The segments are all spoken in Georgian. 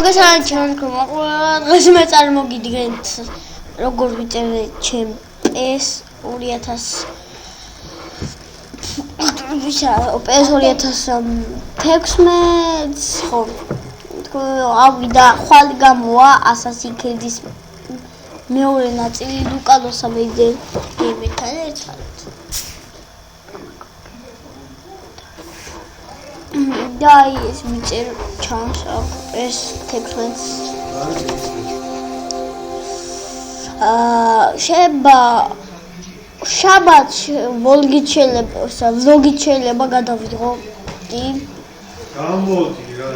მოგესალმებით ჩემო დღეს მე წარმოგიდგენთ როგორ ვიწერე ჩემ PS 2016 ხო ავიდა ხვალ გამოვა Assassin's Creed-ის მეორე ნაწილი უკან მოსამეძე გეიმერთან ერთად და ის ვიწერ ჩანს ეს ტექსტს შეება შაბათს ვლოგით შეიძლება გადავიღო კი გამოდი რა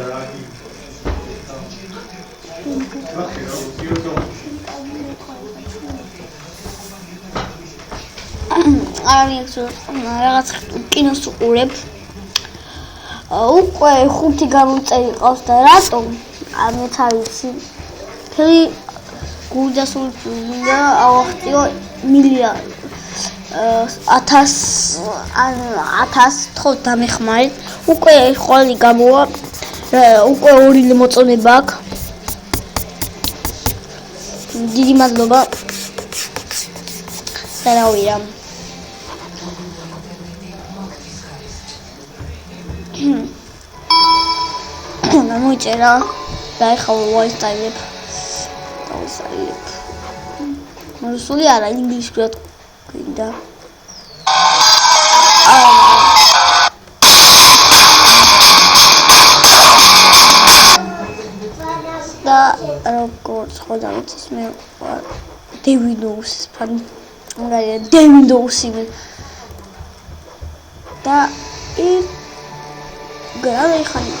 რაღაც კინოს უყურებ უკვე 5 გამოწერი ყავს და რატომ ამეთ არ ვიცი თელი გულდასული ფილმი და ავახტიო მილიარდი 1000 თხო დამეხმარეთ უკვე ხვალი გამოვა უკვე 2 მოწონება აქვს დიდი მადლობა და რავია გამოიწერა და ეხლა ვაისტაილებ რუსული არა ინგლისურად გვინდა და როგორც ხოდამიც მე დევინდოუსის ფანი დევინდოუსი და გრადი ხანი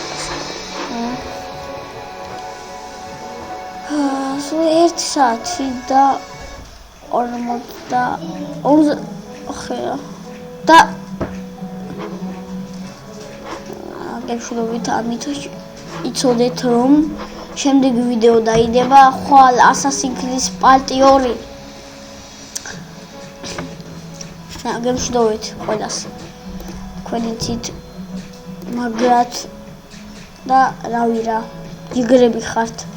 სულ 1 საათი და 42 ხერა და გეშლობით ამით იცოდეთ რომ შემდეგი ვიდეო დაიდება ხვალ Assassin's Creed Part 2 და გეშლობით ყველას ქვენიცით მაგრად და რავი რა ჯიგრები ხართ